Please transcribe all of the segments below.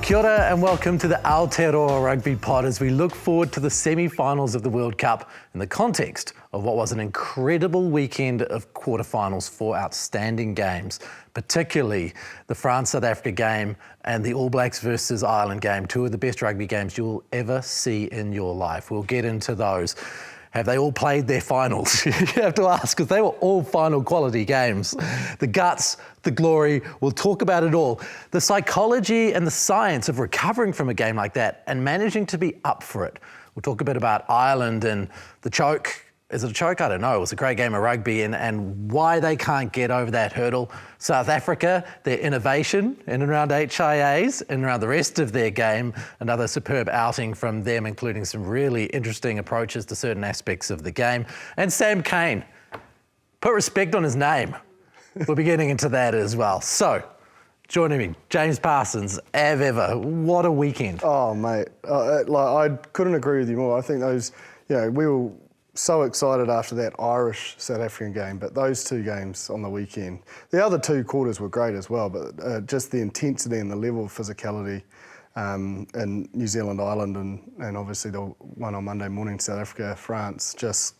Kia ora and welcome to the Aotearoa Rugby Pod as we look forward to the semi-finals of the World Cup in the context of what was an incredible weekend of quarterfinals, four outstanding games, particularly the France-South Africa game and the All Blacks versus Ireland game, two of the best rugby games you'll ever see in your life. We'll get into those. Have they all played their finals? You have to ask, because they were all final quality games. The guts, the glory, we'll talk about it all. The psychology and the science of recovering from a game like that and managing to be up for it. We'll talk a bit about Ireland and the choke. Is it a choke? I don't know. It was a great game of rugby and why they can't get over that hurdle. South Africa, their innovation in and around HIAs and around the rest of their game. Another superb outing from them, including some really interesting approaches to certain aspects of the game. And Sam Cane, put respect on his name. We'll be getting into that as well. So, joining me, James Parsons, ever. What a weekend. Oh, mate. I couldn't agree with you more. I think those, we were so excited after that Irish-South African game, but those two games on the weekend, the other two quarters were great as well, but just the intensity and the level of physicality in New Zealand, Ireland, and obviously the one on Monday morning, South Africa, France, just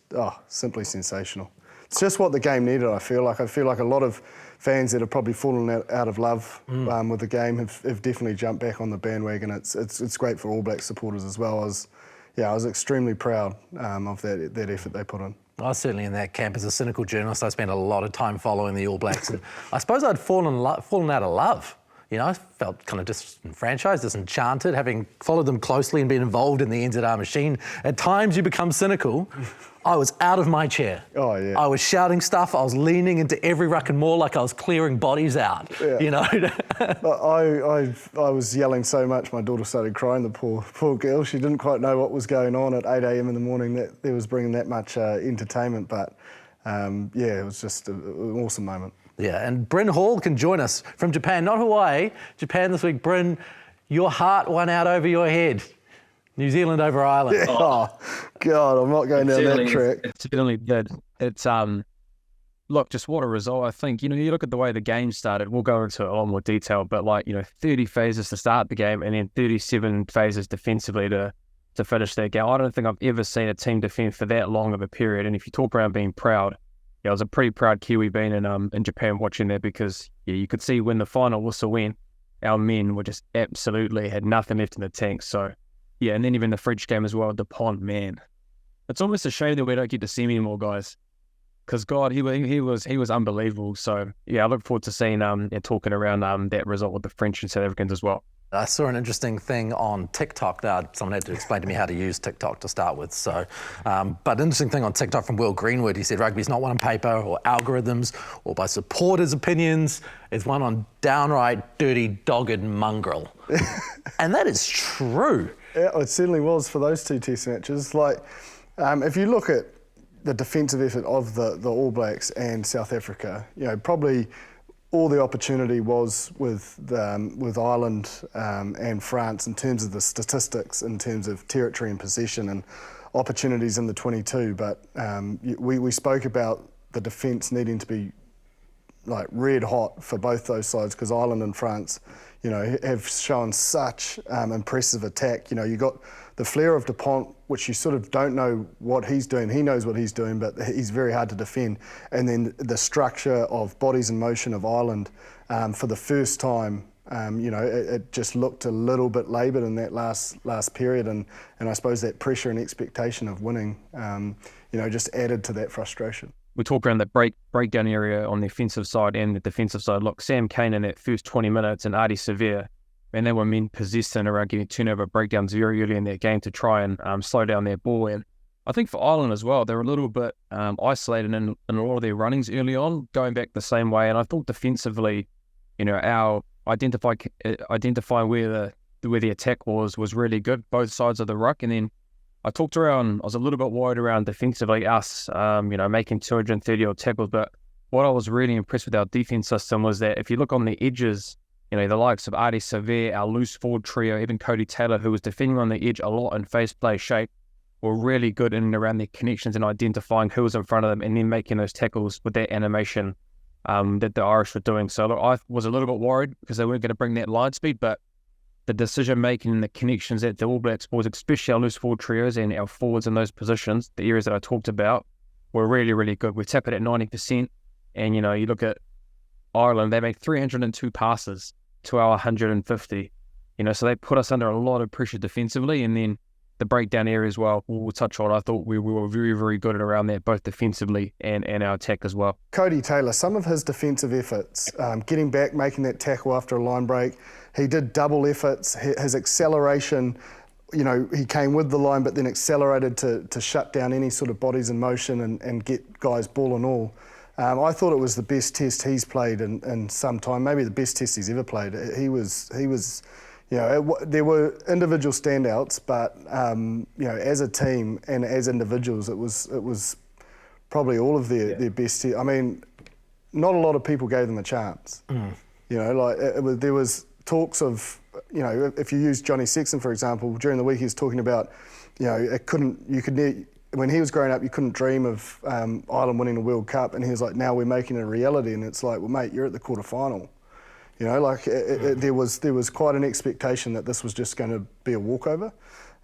simply sensational. It's just what the game needed, I feel like. I feel like a lot of fans that have probably fallen out of love with the game have definitely jumped back on the bandwagon. It's great for All Black supporters as well. I was extremely proud of that effort they put in. I was certainly in that camp. As a cynical journalist, I spent a lot of time following the All Blacks, and I suppose I'd fallen out of love. I felt kind of disenfranchised, disenchanted, having followed them closely and been involved in the NZR machine. At times you become cynical. I was out of my chair. Oh, yeah. I was shouting stuff. I was leaning into every ruck and maul like I was clearing bodies out, I was yelling so much, my daughter started crying, the poor girl. She didn't quite know what was going on at 8 a.m. in the morning, that there was bringing that much entertainment. But, it was just an awesome moment. Yeah, and Bryn Hall can join us from Japan, not Hawaii, Japan this week. Bryn, your heart won out over your head. New Zealand over Ireland. Yeah. Oh, God, I'm not going down that track. It certainly did. It's, look, just what a result. I think, you look at the way the game started, we'll go into a lot more detail, but 30 phases to start the game and then 37 phases defensively to finish that game. I don't think I've ever seen a team defend for that long of a period. And if you talk around being proud, I was a pretty proud Kiwi being in Japan watching that because, you could see when the final whistle went, our men were just absolutely had nothing left in the tank. So, and then even the French game as well, Dupont, man. It's almost a shame that we don't get to see him anymore, guys. Because, God, he was unbelievable. So, I look forward to seeing and talking around that result with the French and South Africans as well. I saw an interesting thing on TikTok. Now, someone had to explain to me how to use TikTok to start with. So, but interesting thing on TikTok from Will Greenwood. He said rugby's not won on paper or algorithms or by supporters' opinions. It's won on downright dirty, dogged mongrel. And that is true. Yeah, it certainly was for those two test matches. If you look at the defensive effort of the All Blacks and South Africa, probably all the opportunity was with Ireland and France in terms of the statistics, in terms of territory and possession and opportunities in the 22. But we spoke about the defence needing to be red hot for both those sides because Ireland and France, have shown such impressive attack. You got the flair of Dupont, which you sort of don't know what he's doing. He knows what he's doing, but he's very hard to defend. And then the structure of bodies in motion of Ireland, for the first time, it just looked a little bit laboured in that last period. And I suppose that pressure and expectation of winning, just added to that frustration. We talk around the breakdown area on the offensive side and the defensive side. Look, Sam Cane in that first 20 minutes and Adi Severe, and they were men possessed and around getting turnover breakdowns very early in their game to try and slow down their ball. And I think for Ireland as well, they were a little bit isolated in a lot of their runnings early on, going back the same way. And I thought defensively, our identifying where the attack was really good, both sides of the ruck. And then I was a little bit worried around defensively, us, making 230 odd tackles. But what I was really impressed with our defense system was that if you look on the edges, the likes of Adi Severe, our loose forward trio, even Cody Taylor, who was defending on the edge a lot in face play shape, were really good in and around their connections and identifying who was in front of them and then making those tackles with that animation that the Irish were doing. So look, I was a little bit worried because they weren't going to bring that line speed, but the decision making and the connections that the All Blacks boys, especially our loose forward trios and our forwards in those positions, the areas that I talked about, were really, really good. We tap it at 90%, and you look at Ireland, they made 302 passes to our 150. So they put us under a lot of pressure defensively, and then the breakdown area as well, we'll touch on. I thought we were very, very good at around that, both defensively and our attack as well. Cody Taylor, some of his defensive efforts, getting back, making that tackle after a line break, he did double efforts. His acceleration, he came with the line but then accelerated to shut down any sort of bodies in motion and get guys ball and all. I thought it was the best test he's played in some time, maybe the best test he's ever played. He was. There were individual standouts, but as a team and as individuals, it was probably all of their best. I mean, not a lot of people gave them a chance. There was talks of, if you use Johnny Sexton for example, during the week he was talking about, when he was growing up, you couldn't dream of Ireland winning a World Cup, and he was like, now we're making it a reality, and it's like, well, mate, you're at the quarterfinal. There was quite an expectation that this was just going to be a walkover.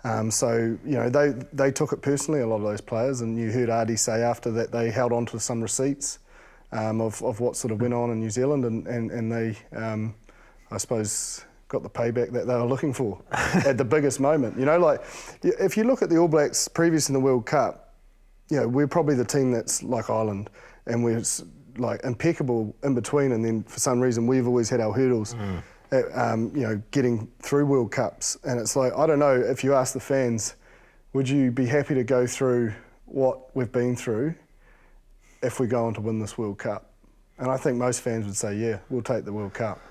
They took it personally, a lot of those players, and you heard Artie say after that they held on to some receipts of what sort of went on in New Zealand, and they, I suppose, got the payback that they were looking for at the biggest moment. If you look at the All Blacks previous in the World Cup, we're probably the team that's like Ireland, and we're like impeccable in between, and then for some reason we've always had our hurdles at, getting through World Cups. And it's like, I don't know, if you ask the fans, would you be happy to go through what we've been through if we go on to win this World Cup? And I think most fans would say, yeah, we'll take the World Cup.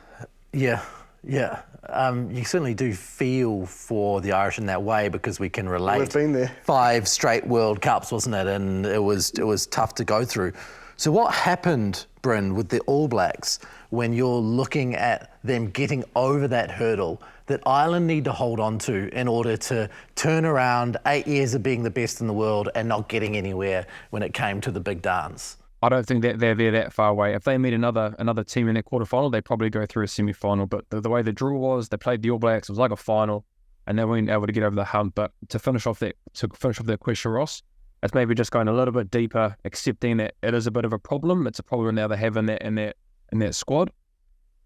Yeah. You certainly do feel for the Irish in that way, because we can relate. We've been there. 5 straight World Cups, wasn't it? And it was tough to go through. So what happened, Bryn, with the All Blacks when you're looking at them getting over that hurdle that Ireland need to hold on to in order to turn around 8 years of being the best in the world and not getting anywhere when it came to the big dance? I don't think that they're that far away. If they meet another team in their quarterfinal, they probably go through a semi-final. But the way the draw was, they played the All Blacks. It was like a final, and they weren't able to get over the hump. But to finish off that question, Ross, it's maybe just going a little bit deeper, accepting that it is a bit of a problem. It's a problem now they have in that squad,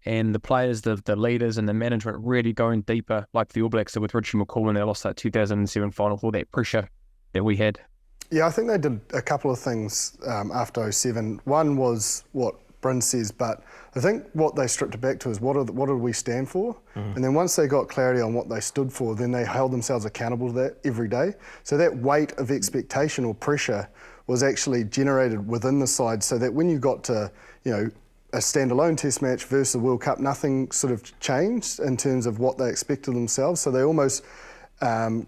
and the players, the leaders, and the management really going deeper, like the All Blacks did with Richie McCaw when they lost that 2007 final, for that pressure that we had. Yeah, I think they did a couple of things after 07. One was what Bryn says, but I think what they stripped it back to is what do we stand for? And then once they got clarity on what they stood for, then they held themselves accountable to that every day. So that weight of expectation or pressure was actually generated within the side, so that when you got to, a standalone test match versus the World Cup, nothing sort of changed in terms of what they expected themselves. So they almost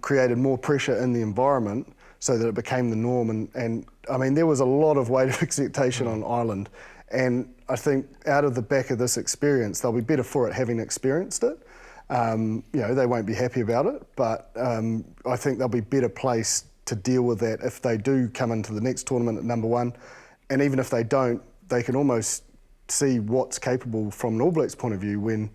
created more pressure in the environment so that it became the norm. And I mean, there was a lot of weight of expectation on Ireland. And I think out of the back of this experience, they'll be better for it having experienced it. They won't be happy about it, but I think they'll be better placed to deal with that if they do come into the next tournament at number 1. And even if they don't, they can almost see what's capable from an All Blacks point of view when,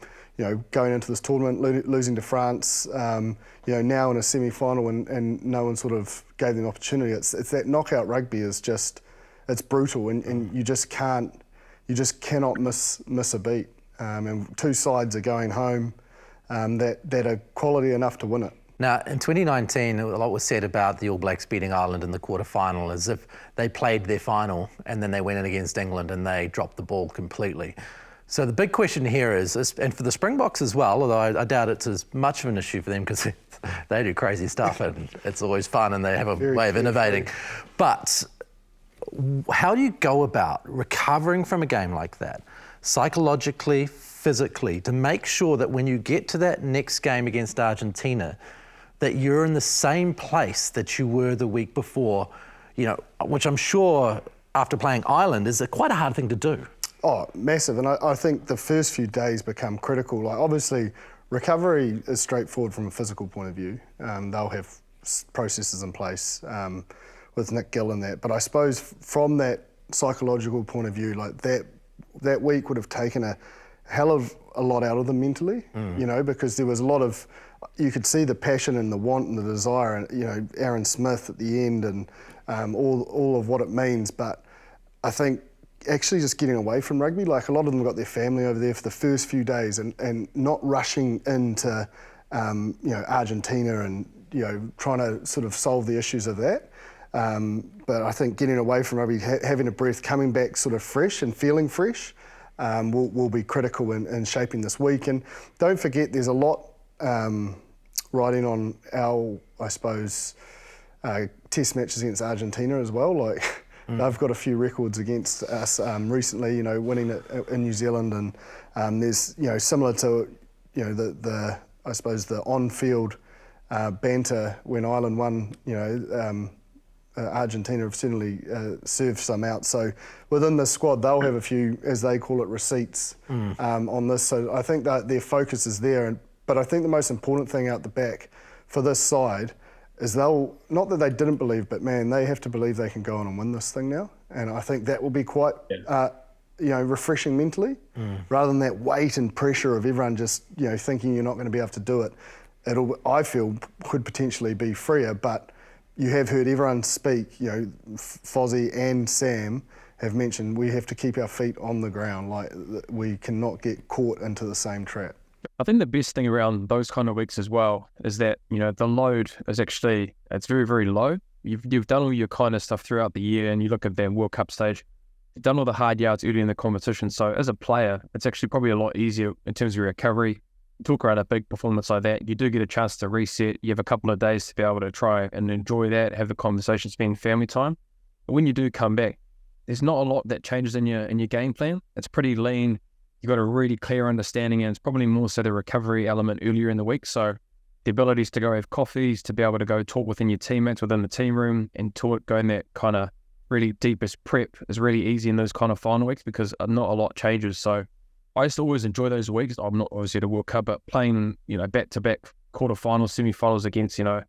going into this tournament, losing to France, now in a semi-final and no one sort of gave them opportunity. It's that knockout rugby is just, it's brutal, and you just cannot miss a beat. And 2 sides are going home that are quality enough to win it. Now, in 2019, a lot was said about the All Blacks beating Ireland in the quarterfinal as if they played their final and then they went in against England and they dropped the ball completely. So the big question here is, and for the Springboks as well, although I doubt it's as much of an issue for them because they do crazy stuff and it's always fun and they have a way of innovating. But how do you go about recovering from a game like that, psychologically, physically, to make sure that when you get to that next game against Argentina, that you're in the same place that you were the week before, which I'm sure after playing Ireland is quite a hard thing to do. Oh, massive. And I think the first few days become critical. Like, obviously, recovery is straightforward from a physical point of view. They'll have processes in place with Nick Gill and that. But I suppose from that psychological point of view, like that week would have taken hell of a lot out of them mentally, you know, because there was a lot of, you could see the passion and the want and the desire, and, you know, Aaron Smith at the end and all of what it means. But I think actually just getting away from rugby, like a lot of them got their family over there for the first few days and not rushing into, you know, Argentina and, you know, trying to sort of solve the issues of that. But I think getting away from rugby, having a breath, coming back sort of fresh and feeling fresh, will be critical in shaping this week. And don't forget, there's a lot riding on our, I suppose, test matches against Argentina as well. Like they've got a few records against us recently, you know, winning it in New Zealand, and there's, you know, similar to, you know, the I suppose the on-field banter when Ireland won, you know. Argentina have certainly served some out. So within the squad, they'll have a few, as they call it, receipts on this. So I think that their focus is there. But I think the most important thing out the back for this side is they'll, not that they didn't believe, but man, they have to believe they can go on and win this thing now. And I think that will be quite, you know, refreshing mentally, rather than that weight and pressure of everyone just, you know, thinking you're not going to be able to do it. It'll, I feel, could potentially be freer, but you have heard everyone speak, you know, Fozzie and Sam have mentioned we have to keep our feet on the ground, like we cannot get caught into the same trap. I think the best thing around those kind of weeks as well is that, you know, the load is actually, it's very, very low. You've done all your kind of stuff throughout the year, and you look at that World Cup stage, you've done all the hard yards early in the competition. So as a player, it's actually probably a lot easier in terms of your recovery. Talk around a big performance like that, you do get a chance to reset. You have a couple of days to be able to try and enjoy that, have the conversation, spend family time. But when you do come back, there's not a lot that changes in your game plan. It's pretty lean. You've got a really clear understanding, and it's probably more so the recovery element earlier in the week. So the abilities to go have coffees, to be able to go talk within your teammates within the team room and talk, go in that kind of really deepest prep is really easy in those kind of final weeks because not a lot changes. So I used to always enjoy those weeks. I'm not obviously at a World Cup, but playing, you know, back-to-back quarterfinals, semi-finals against, you know,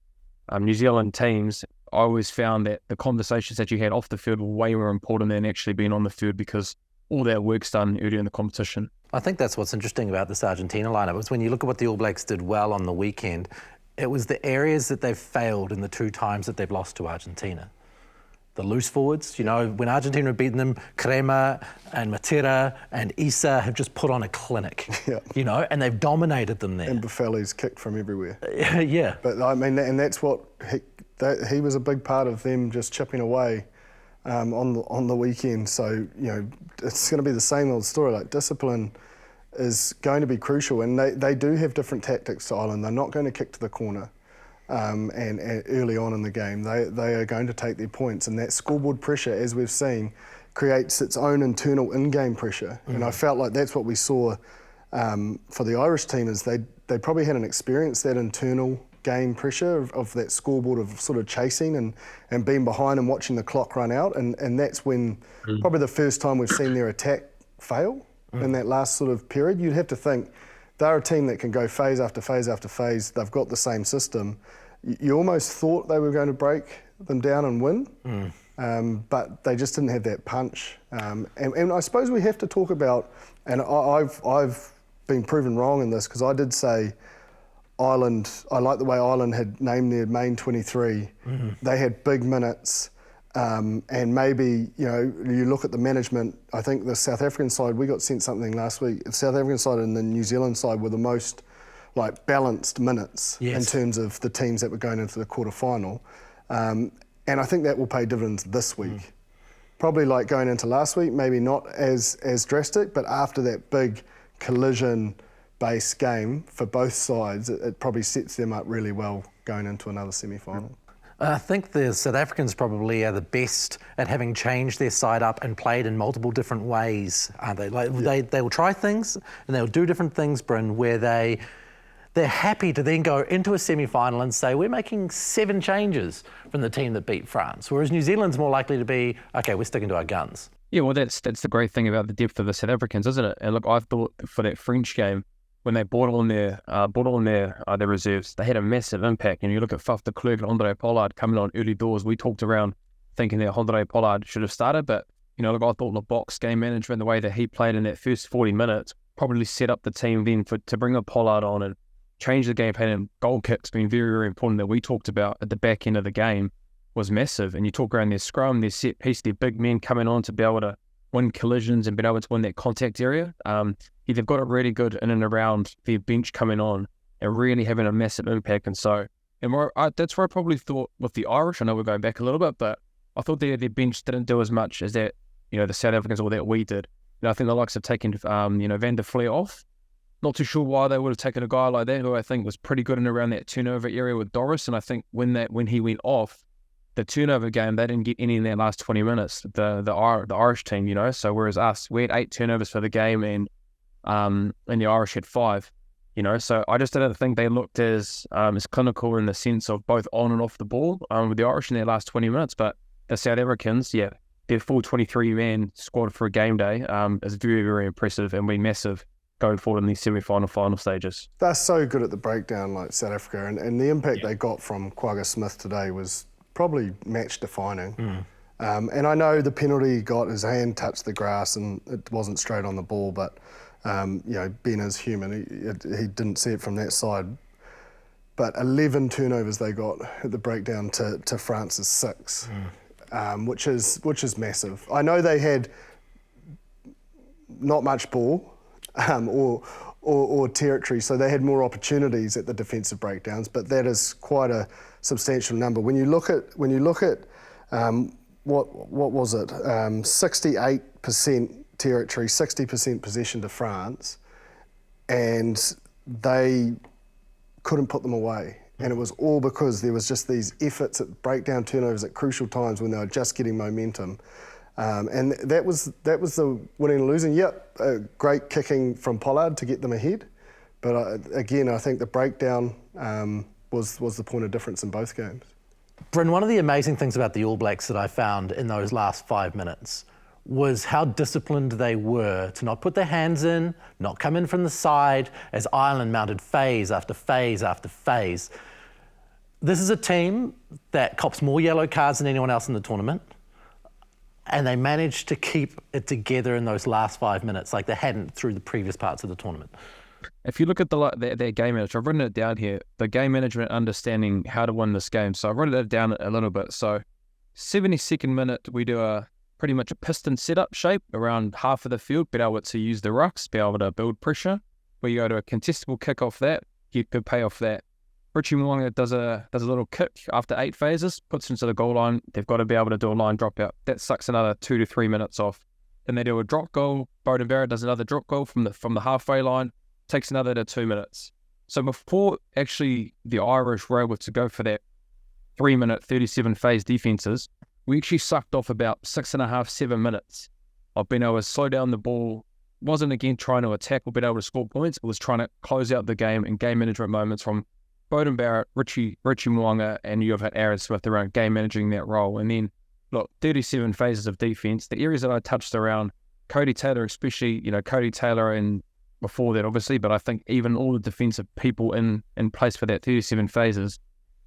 New Zealand teams, I always found that the conversations that you had off the field were way more important than actually being on the field because all that work's done earlier in the competition. I think that's what's interesting about this Argentina lineup is when you look at what the All Blacks did well on the weekend, it was the areas that they've failed in the two times that they've lost to Argentina. The loose forwards, you know, when Argentina have beaten them, Crema and Matera and Issa have just put on a clinic, you know, and they've dominated them there. And Buffali's kicked from everywhere. Yeah. But I mean, and that's what, he was a big part of them just chipping away on the weekend. So, you know, it's going to be the same old story, like discipline is going to be crucial, and they do have different tactics to Ireland. They're not going to kick to the corner. And early on in the game, they are going to take their points, and that scoreboard pressure, as we've seen, creates its own internal in-game pressure. And I felt like that's what we saw for the Irish team, is they probably hadn't experienced that internal game pressure of that scoreboard of sort of chasing and being behind and watching the clock run out, and that's when probably the first time we've seen their attack fail in that last sort of period. You'd have to think they're a team that can go phase after phase after phase. They've got the same system. You almost thought they were going to break them down and win, but they just didn't have that punch. And I suppose we have to talk about, and I've been proven wrong in this, because I did say Ireland, I like the way Ireland had named their main 23. They had big minutes, and maybe, you know, you look at the management. I think the South African side, we got sent something last week, the South African side and the New Zealand side were the most balanced minutes in terms of the teams that were going into the quarterfinal. And I think that will pay dividends this week. Probably like going into last week, maybe not as drastic, but after that big collision-based game for both sides, it probably sets them up really well going into another semi-final. I think the South Africans probably are the best at having changed their side up and played in multiple different ways, aren't they? They will try things and they'll do different things, Bryn, where they're happy to then go into a semi-final and say, we're making 7 changes from the team that beat France, whereas New Zealand's more likely to be, okay, we're sticking to our guns. Yeah, well, that's the great thing about the depth of the South Africans, isn't it? And look, I thought for that French game, when they brought on their reserves, they had a massive impact. And you look at Faf de Klerk and Andre Pollard coming on early doors. We talked around thinking that Andre Pollard should have started, but, you know, look, I thought the box game management, the way that he played in that first 40 minutes, probably set up the team then to bring a Pollard on and change the game plan. And goal kicks being very, very important that we talked about at the back end of the game was massive. And you talk around their scrum, their set piece, their big men coming on to be able to win collisions and be able to win that contact area. They've got it really good in and around their bench coming on and really having a massive impact. And so, that's where I probably thought with the Irish, I know we're going back a little bit, but I thought their bench didn't do as much as that, the South Africans or that we did. I think the likes of taking, Van der Fleer off. Not too sure why they would have taken a guy like that, who I think was pretty good in around that turnover area with Doris. And I think when he went off, the turnover game, they didn't get any in their last 20 minutes, the Irish team, So whereas us, we had 8 turnovers for the game and the Irish had 5, So I just didn't think they looked as clinical in the sense of both on and off the ball with the Irish in their last 20 minutes. But the South Africans, their full 23-man squad for a game day is very, very impressive and be massive going forward in these semi-final, final stages. They're so good at the breakdown, like South Africa, and the impact they got from Quagga Smith today was probably match-defining. And I know the penalty got, his hand touched the grass and it wasn't straight on the ball, but, Ben is human. He didn't see it from that side. But 11 turnovers they got at the breakdown to France's 6. Which is massive. I know they had not much ball or territory, so they had more opportunities at the defensive breakdowns. But that is quite a substantial number. When you look at what was it? 68% territory, 60% possession to France, and they couldn't put them away. And it was all because there was just these efforts at breakdown turnovers at crucial times when they were just getting momentum. And that was the winning and losing. Great kicking from Pollard to get them ahead. But again, I think the breakdown was the point of difference in both games. Bryn, one of the amazing things about the All Blacks that I found in those last 5 minutes was how disciplined they were to not put their hands in, not come in from the side, as Ireland mounted phase after phase after phase. This is a team that cops more yellow cards than anyone else in the tournament, and they managed to keep it together in those last 5 minutes like they hadn't through the previous parts of the tournament. If you look at their game management, I've written it down here, the game management, understanding how to win this game. So I've written it down a little bit. So 72nd minute, we do pretty much a piston setup shape around half of the field, be able to use the rucks, be able to build pressure. We go to a contestable kick off that, get good pay off that. Richie Mo'unga does a little kick after 8 phases, puts into the goal line. They've got to be able to do a line drop out. That sucks another 2 to 3 minutes off. Then they do a drop goal. Beauden Barrett does another drop goal from the halfway line, takes another to 2 minutes. So before actually the Irish were able to go for that 3-minute 37 phase defenses, we actually sucked off about 6.5, 7 minutes of being able to slow down the ball. Wasn't again trying to attack or being able to score points. It was trying to close out the game and game management moments from Beauden Barrett, Richie Mo'unga, and you've had Aaron Smith around game managing that role. And then, look, 37 phases of defense. The areas that I touched around, Cody Taylor especially, Cody Taylor and before that obviously, but I think even all the defensive people in place for that 37 phases,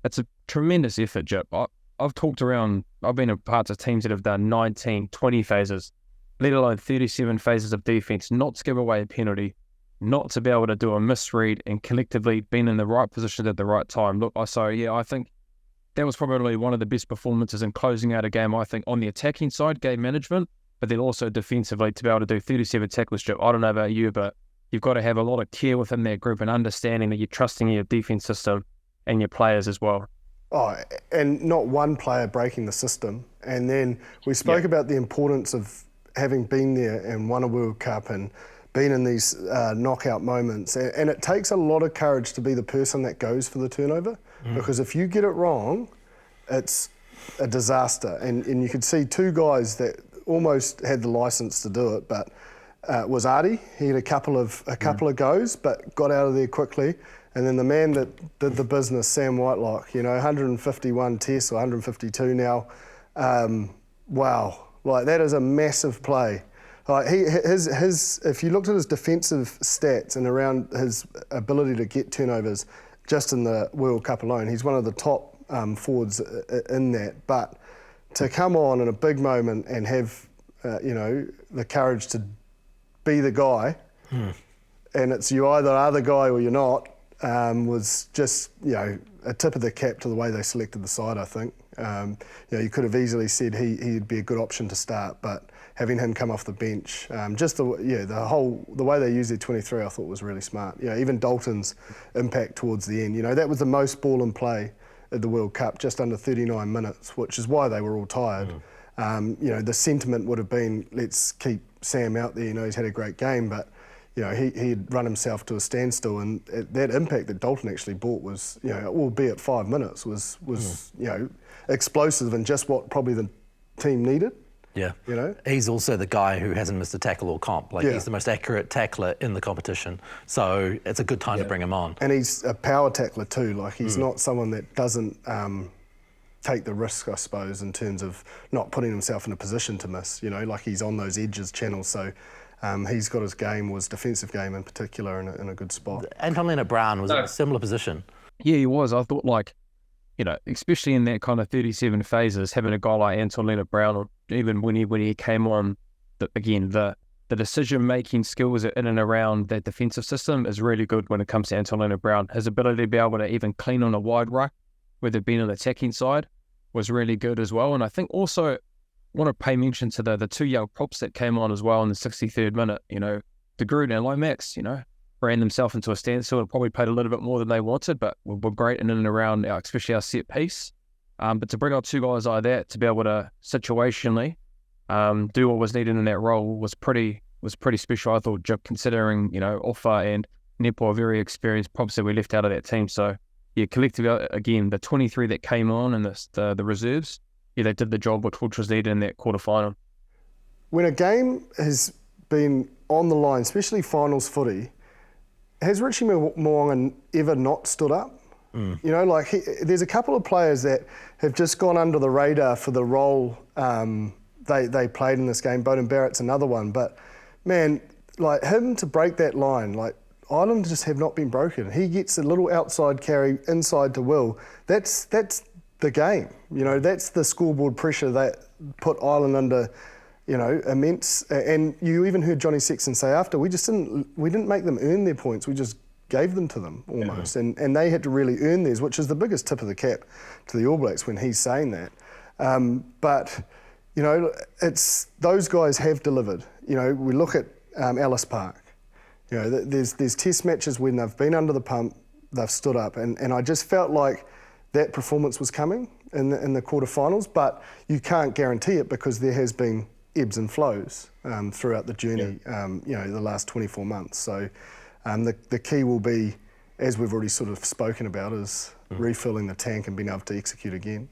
it's a tremendous effort, Jip. I've been a part of teams that have done 19, 20 phases, let alone 37 phases of defense, not to give away a penalty, not to be able to do a misread and collectively being in the right position at the right time. Look, I think that was probably one of the best performances in closing out a game, I think, on the attacking side, game management, but then also defensively to be able to do 37 tackles, Jip. I don't know about you, but you've got to have a lot of care within that group and understanding that you're trusting your defense system and your players as well. Oh, and not one player breaking the system. And then we spoke about the importance of having been there and won a World Cup and been in these knockout moments. And it takes a lot of courage to be the person that goes for the turnover, because if you get it wrong, it's a disaster. And you could see 2 guys that almost had the license to do it, but was Artie. He had a couple of goes, but got out of there quickly. And then the man that did the business, Sam Whitelock, 151 tests or 152 now. Wow, like that is a massive play. Like if you looked at his defensive stats and around his ability to get turnovers, just in the World Cup alone, he's one of the top forwards in that. But to come on in a big moment and have the courage to be the guy. and it's you either are the guy or you're not, was just, a tip of the cap to the way they selected the side, I think. You could have easily said he'd be a good option to start, but having him come off the bench, the way they used their 23, I thought was really smart. Even Dalton's impact towards the end, that was the most ball in play at the World Cup, just under 39 minutes, which is why they were all tired. The sentiment would have been, let's keep Sam out there, he's had a great game, but he'd run himself to a standstill, and that impact that Dalton actually brought was, albeit 5 minutes, was explosive and just what probably the team needed. Yeah. He's also the guy who hasn't missed a tackle all comp. He's the most accurate tackler in the competition. So it's a good time to bring him on. And he's a power tackler too. He's not someone that doesn't take the risk, I suppose, in terms of not putting himself in a position to miss. He's on those edges channels. So he's got his defensive game in particular, in a good spot. Anton Leonard-Brown was in a similar position. Yeah, he was. I thought especially in that kind of 37 phases, having a guy like Anton Leonard-Brown, or even when he came on, the decision-making skills in and around that defensive system is really good when it comes to Anton Leonard-Brown. His ability to be able to even clean on a wide ruck, whether it be on the attacking side, was really good as well. And I think also, I want to pay mention to the two young props that came on as well in the 63rd minute. De Groot and Lomax, ran themselves into a standstill and probably played a little bit more than they wanted, but were great in and around, especially our set piece. But to bring on two guys like that, to be able to situationally do what was needed in that role was pretty special, I thought, considering, Offa and Nepo are very experienced props that we left out of that team. So, yeah, collectively, again, the 23 that came on and the reserves, they did the job which was needed in that quarterfinal. When a game has been on the line, especially finals footy, has Richie Mo'unga ever not stood up? There's a couple of players that have just gone under the radar for the role they played in this game. Beauden Barrett's another one, but man, him to break that line, Ireland just have not been broken. He gets a little outside carry inside to Will. That's the game. That's the scoreboard pressure that put Ireland under, immense. And you even heard Johnny Sexton say after, we didn't make them earn their points. We just gave them to them almost. Yeah. And they had to really earn theirs, which is the biggest tip of the cap to the All Blacks when he's saying that. But it's those guys have delivered. We look at Ellis Park. There's test matches when they've been under the pump, they've stood up, and I just felt like that performance was coming in the quarterfinals, but you can't guarantee it because there has been ebbs and flows throughout the journey, the last 24 months. So the key will be, as we've already sort of spoken about, is refilling the tank and being able to execute again.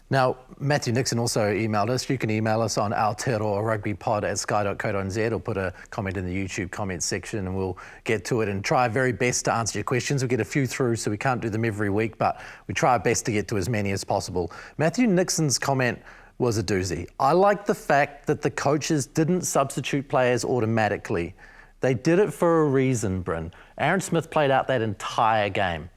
Now, Matthew Nixon also emailed us. You can email us on Aotearoa Rugby Pod at sky.co.nz or put a comment in the YouTube comment section and we'll get to it and try our very best to answer your questions. We get a few through, so we can't do them every week, but we try our best to get to as many as possible. Matthew Nixon's comment was a doozy. I like the fact that the coaches didn't substitute players automatically. They did it for a reason, Bryn. Aaron Smith played out that entire game.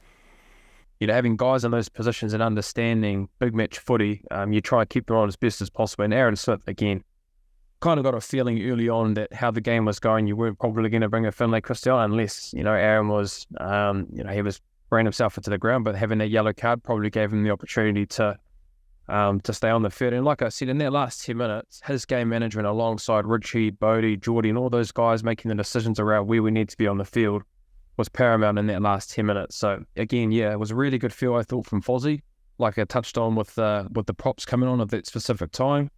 Having guys in those positions and understanding big match footy, you try and keep them on as best as possible. And Aaron Smith, again, kind of got a feeling early on that how the game was going, you weren't probably going to bring a Finlay Christel unless, Aaron was, he was bringing himself into the ground, but having that yellow card probably gave him the opportunity to stay on the field. And like I said, in that last 10 minutes, his game management alongside Richie, Bodie, Geordie, and all those guys making the decisions around where we need to be on the field was paramount in that last 10 minutes. So again, it was a really good feel, I thought, from Fozzie, like I touched on with the props coming on at that specific time.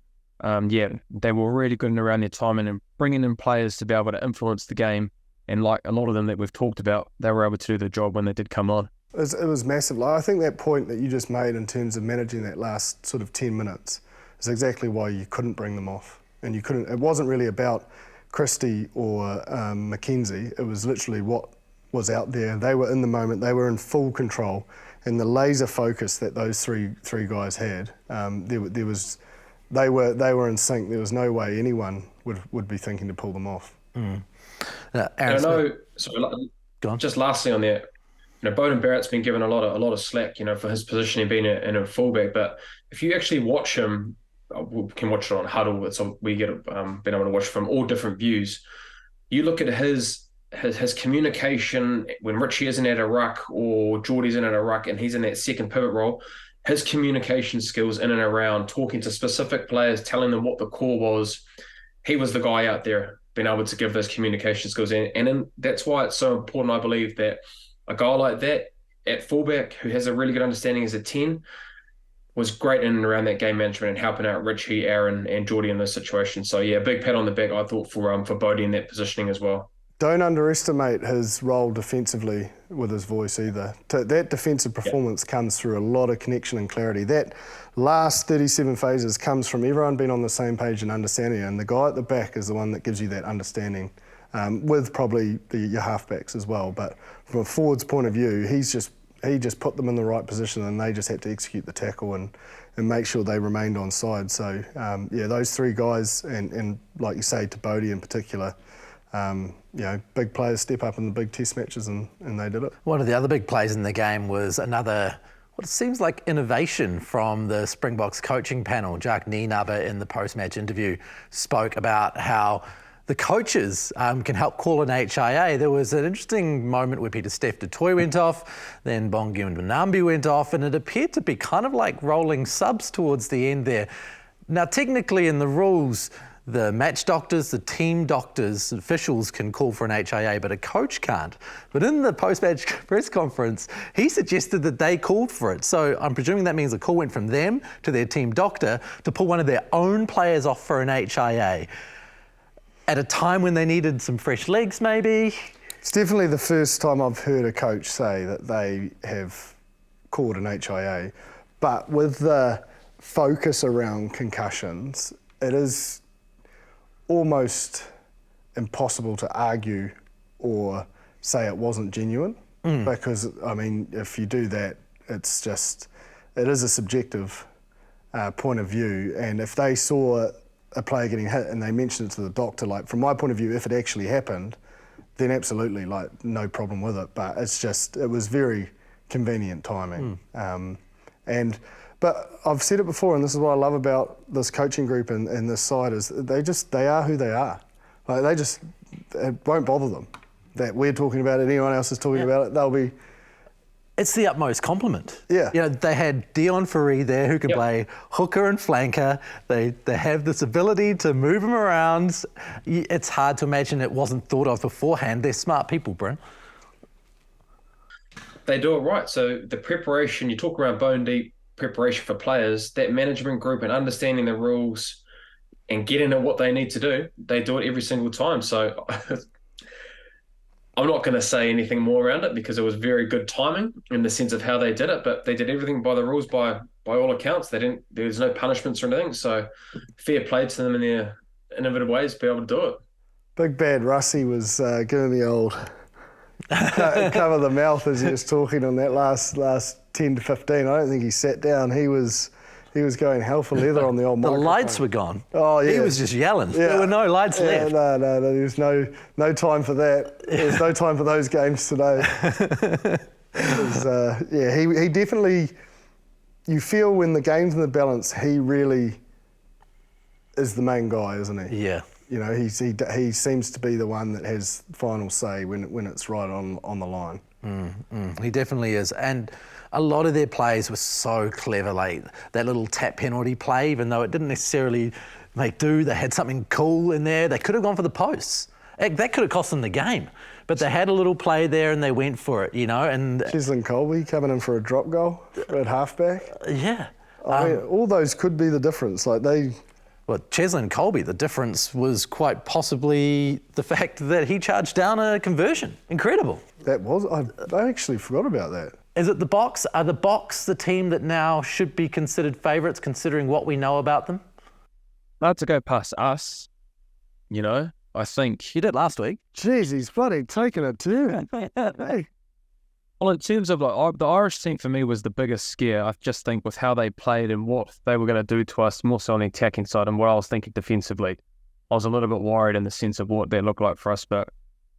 They were really good in around their time and bringing in players to be able to influence the game. And like a lot of them that we've talked about, they were able to do the job when they did come on. It was massive. I think that point that you just made in terms of managing that last sort of 10 minutes is exactly why you couldn't bring them off. And you couldn't. It wasn't really about Christie or Mackenzie. It was literally what was out there. They were in the moment. They were in full control, and the laser focus that those three guys had. They were in sync. There was no way anyone would be thinking to pull them off. Just lastly on that, Beauden Barrett's been given a lot of slack, for his position and being in a fullback. But if you actually watch him, we can watch it on Huddle. We get been able to watch from all different views. you look at his communication when Richie isn't at a ruck or Geordie's in at a ruck and he's in that second pivot role, his communication skills in and around talking to specific players, telling them what the call was, he was the guy out there being able to give those communication skills. And that's why it's so important, I believe, that a guy like that at fullback who has a really good understanding as a 10 was great in and around that game management and helping out Richie, Aaron, and Geordie in those situations. So, yeah, big pat on the back, I thought, for Bodie in that positioning as well. Don't underestimate his role defensively with his voice either. That defensive performance comes through a lot of connection and clarity. That last 37 phases comes from everyone being on the same page and understanding, and the guy at the back is the one that gives you that understanding, with probably your halfbacks as well. But from a forward's point of view, he just put them in the right position and they just had to execute the tackle and make sure they remained on side. So, those three guys, and like you say, to Bodie in particular, big players step up in the big test matches and they did it. One of the other big plays in the game was another, what seems like innovation from the Springboks coaching panel. Jack Nienaba in the post-match interview spoke about how the coaches can help call an HIA. There was an interesting moment where Peter Steph Toy went off, then Bongi and Manambi went off, and it appeared to be kind of like rolling subs towards the end there. Now, technically in the rules, the match doctors, the team doctors, officials can call for an HIA, but a coach can't. But in the post-match press conference, he suggested that they called for it. So I'm presuming that means the call went from them to their team doctor to pull one of their own players off for an HIA at a time when they needed some fresh legs, maybe. It's definitely the first time I've heard a coach say that they have called an HIA. But with the focus around concussions, it is almost impossible to argue or say it wasn't genuine, because, I mean, if you do that, it is a subjective point of view. And if they saw a player getting hit and they mentioned it to the doctor, like, from my point of view, if it actually happened, then absolutely, like, no problem with it. But it was very convenient timing. But I've said it before, and this is what I love about this coaching group and this side, is they are who they are. Like, it won't bother them that we're talking about it, anyone else is talking about it. They'll be... It's the utmost compliment. Yeah. You know, they had Dion Ferree there who can play hooker and flanker. They have this ability to move them around. It's hard to imagine it wasn't thought of beforehand. They're smart people, Bryn. They do it right. So the preparation, you talk around bone deep preparation for players, that management group and understanding the rules and getting at what they need to do, they do it every single time. So I'm not going to say anything more around it because it was very good timing in the sense of how they did it, but they did everything by the rules by all accounts. There's no punishments or anything. So fair play to them in their innovative ways to be able to do it. Big Bad Russie was giving the old cover the mouth as he was talking on that last 10 to 15. I don't think he sat down. He was going hell for leather on the old microphone. The lights were gone. Oh, yeah. He was just yelling. Yeah. There were no lights left. No. There's no time for that. There's no time for those games today. He definitely, you feel when the game's in the balance, he really is the main guy, isn't he? Yeah. You know, he seems to be the one that has final say when it's right on the line. He definitely is. And a lot of their plays were so clever, like that little tap penalty play, even though it didn't necessarily make do, they had something cool in there. They could have gone for the posts. That could have cost them the game. But they had a little play there and they went for it, you know. And Cheslin Colby coming in for a drop goal at halfback. Yeah. I mean, all those could be the difference. Well, Cheslin Colby, the difference was quite possibly the fact that he charged down a conversion. Incredible. I actually forgot about that. Is it the Boks? Are the Boks the team that now should be considered favourites, considering what we know about them? Not to go past us, you know. I think he did last week. Jeez, he's bloody taking it too. Hey. Well, in terms of the Irish team for me was the biggest scare. I just think with how they played and what they were going to do to us, more so on the attacking side, and what I was thinking defensively, I was a little bit worried in the sense of what they looked like for us. But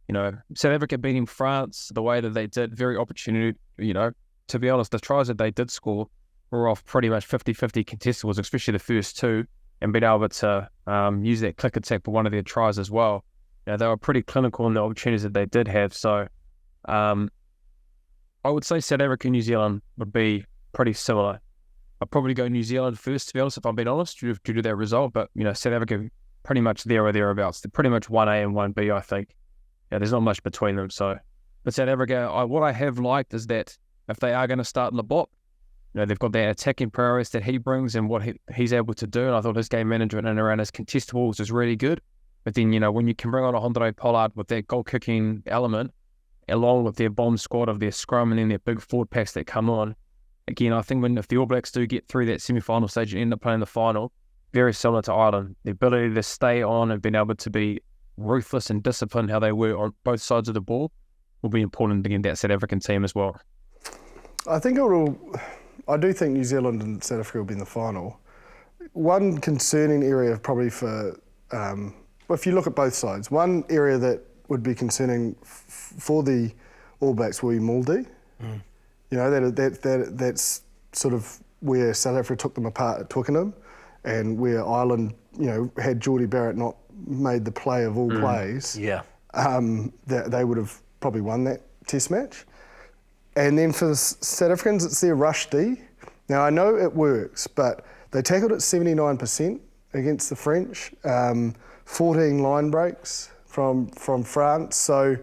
you know, South Africa beating France the way that they did, very opportunity. You know, to be honest, the tries that they did score were off pretty much 50-50 contestables, especially the first two, and being able to use that click attack for one of their tries as well. they were pretty clinical in the opportunities that they did have. So I would say South Africa and New Zealand would be pretty similar. I'd probably go New Zealand first, to be honest, if I'm being honest, due to that result. But, South Africa pretty much there or thereabouts. They're pretty much 1A and 1B, I think. There's not much between them. So, but South Africa, what I have liked is that if they are going to start Lebop, they've got that attacking prowess that he brings and what he's able to do. And I thought his game management and around his contestables is really good. But then, when you can bring on a Hondre Pollard with that goal-kicking element, along with their bomb squad of their scrum and then their big forward packs that come on, again, I think if the All Blacks do get through that semi-final stage and end up playing the final, very similar to Ireland, the ability to stay on and being able to be ruthless and disciplined how they were on both sides of the ball will be important against that South African team as well. I do think New Zealand and South Africa will be in the final. One concerning area probably for, if you look at both sides, one area that would be concerning for the All Blacks will be Māori. That's sort of where South Africa took them apart at Twickenham, and where Ireland, had Geordie Barrett not made the play of all plays, they would have probably won that Test match. And then for the South Africans, it's their rush D. Now I know it works, but they tackled at 79% against the French, 14 line breaks from France, so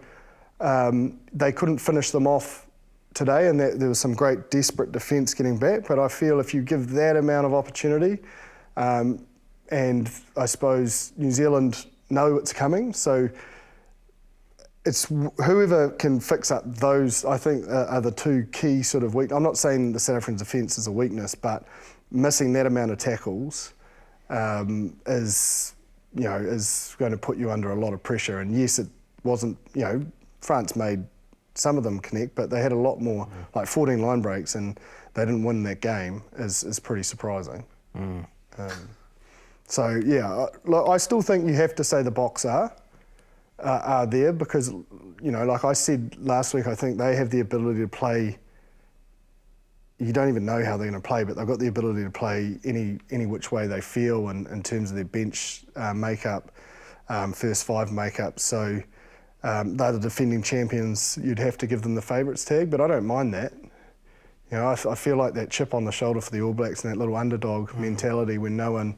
they couldn't finish them off today, and there was some great desperate defence getting back. But I feel if you give that amount of opportunity, and I suppose New Zealand know it's coming, so it's whoever can fix up those, I think, are the two key sort of weak. I'm not saying the South African defence is a weakness, but missing that amount of tackles is going to put you under a lot of pressure. And yes, it wasn't, France made some of them connect, but they had a lot more, like 14 line breaks, and they didn't win that game is pretty surprising. So yeah, I still think you have to say the Boks are there because, like I said last week, I think they have the ability to play. You don't even know how they're going to play, but they've got the ability to play any which way they feel in terms of their bench makeup, first five makeup. So they're the defending champions. You'd have to give them the favourites tag, but I don't mind that. I feel like that chip on the shoulder for the All Blacks and that little underdog mentality when no one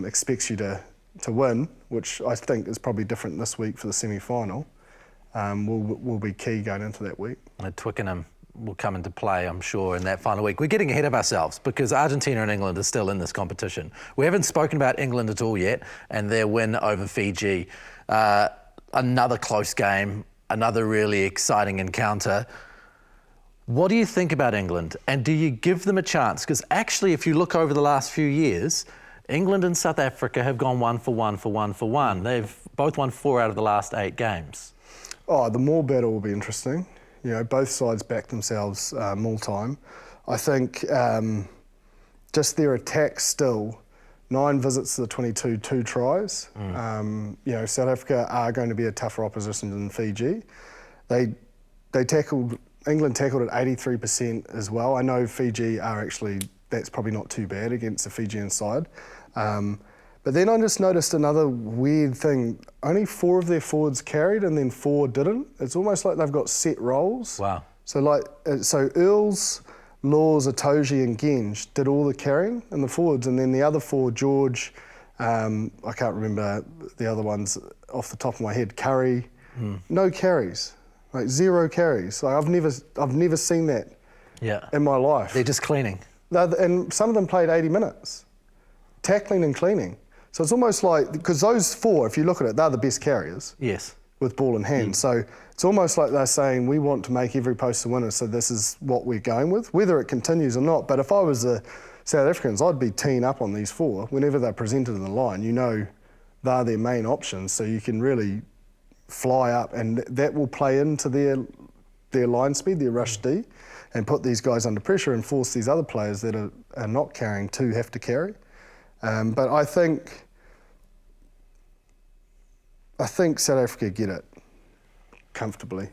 expects you to win, which I think is probably different this week for the semi-final, will be key going into that week. Twickenham will come into play, I'm sure, in that final week. We're getting ahead of ourselves because Argentina and England are still in this competition. We haven't spoken about England at all yet and their win over Fiji. Another close game, another really exciting encounter. What do you think about England, and do you give them a chance? Because actually, if you look over the last few years, England and South Africa have gone 1 for 1 for 1 for 1. They've both won 4 out of the last 8 games. Oh, the Maul battle will be interesting. Both sides back themselves Maul time. I think just their attack still, 9 visits to the 22, 2 tries. South Africa are going to be a tougher opposition than Fiji. England tackled at 83% as well. I know Fiji are actually, that's probably not too bad against the Fijian side. But then I just noticed another weird thing. Only 4 of their forwards carried and then 4 didn't. It's almost like they've got set roles. Wow. So Earls, Laws, Itoje and Genge did all the carrying in the forwards, and then the other 4, George, I can't remember the other ones off the top of my head, Curry, no carries, like 0 carries. Like I've never seen that in my life. They're just cleaning. And some of them played 80 minutes, tackling and cleaning. So it's almost like, because those 4, if you look at it, they're the best carriers. Yes. With ball in hand. So it's almost like they're saying, we want to make every post a winner, so this is what we're going with, whether it continues or not. But if I was the South Africans, I'd be teeing up on these 4. Whenever they're presented in the line, they're their main options, so you can really fly up, and that will play into their line speed, their rush D, and put these guys under pressure and force these other players that are not carrying to have to carry. But I think South Africa get it comfortably,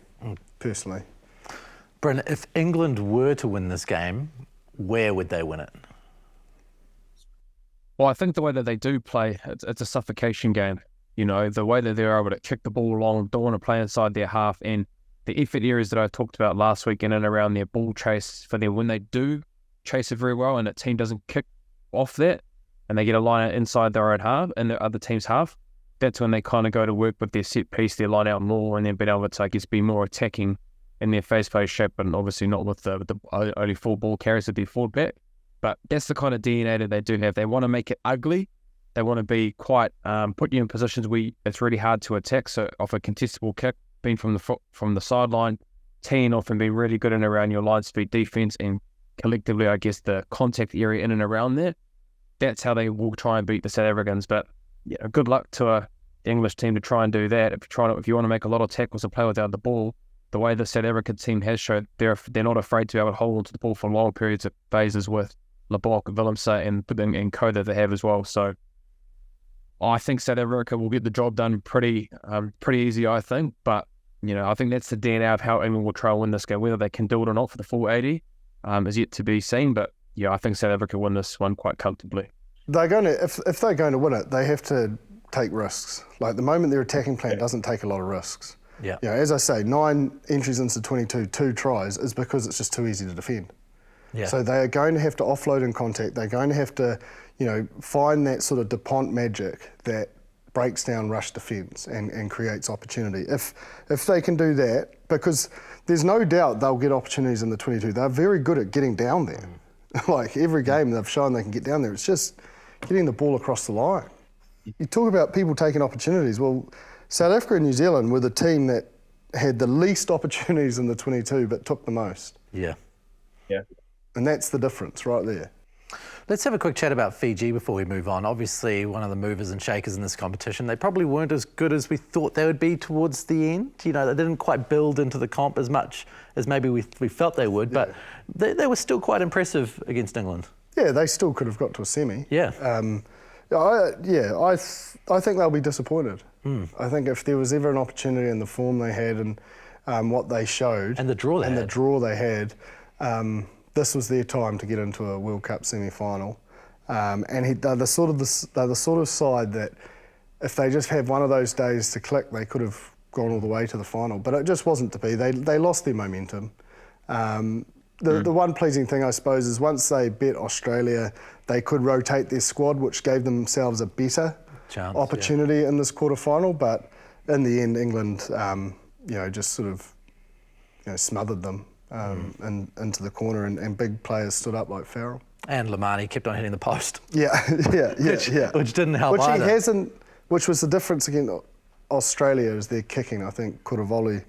personally. Bryn, if England were to win this game, where would they win it? Well, I think the way that they do play, it's a suffocation game. You know, the way that they're able to kick the ball along, don't want to play inside their half, and the effort areas that I talked about last week in and around their ball chase for them when they do chase it very well and the team doesn't kick off that and they get a line out inside their own half and the other team's half, that's when they kind of go to work with their set piece, their line out more, and then being able to, I guess, be more attacking in their face play shape, and obviously not with the only 4 ball carries with their forward back. But that's the kind of DNA that they do have. They want to make it ugly. They want to be quite, put you in positions where it's really hard to attack. So off a contestable kick, being from the sideline, teeing off and being really good in and around your line speed defense, and collectively, I guess, the contact area in and around there. That's how they will try and beat the South Africans. But yeah, good luck to the English team to try and do that. If you want to make a lot of tackles and play without the ball, the way the South African team has showed, they're not afraid to be able to hold onto the ball for long periods of phases with Lebok, Willemse, and Co that they have as well. So I think South Africa will get the job done pretty easy, I think. But you know, I think that's the DNA of how England will try and win this game. Whether they can do it or not for the full 80 is yet to be seen. But yeah, I think South Africa win this one quite comfortably. They're going to, if they're going to win it, they have to take risks. Like the moment their attacking plan doesn't take a lot of risks. Yeah. You know, as I say, 9 entries into 22, 2 tries is because it's just too easy to defend. Yeah. So they are going to have to offload in contact. They're going to have to, you know, find that sort of DuPont magic that breaks down rush defence and creates opportunity. If they can do that, because there's no doubt they'll get opportunities in the 22. They're very good at getting down there. Like every game they've shown they can get down there. It's just getting the ball across the line. You talk about people taking opportunities. Well, South Africa and New Zealand were the team that had the least opportunities in the 22 but took the most. Yeah. Yeah. And that's the difference right there. Let's have a quick chat about Fiji before we move on. Obviously, one of the movers and shakers in this competition. They probably weren't as good as we thought they would be towards the end. You know, they didn't quite build into the comp as much as maybe we felt they would, but they were still quite impressive against England. Yeah, they still could have got to a semi. Yeah. I think they'll be disappointed. I think if there was ever an opportunity in the form they had and what they showed And the draw they had. This was their time to get into a World Cup semi-final. They're the sort of side that if they just had one of those days to click, they could have gone all the way to the final. But it just wasn't to be. They lost their momentum. The one pleasing thing, I suppose, is once they beat Australia, they could rotate their squad, which gave themselves a better opportunity in this quarter-final. But in the end, England, just sort of, smothered them. And into the corner, and big players stood up like Farrell. And Lamani kept on hitting the post. Which didn't help either. He hasn't, which was the difference against Australia, is their kicking. I think Kuravoli,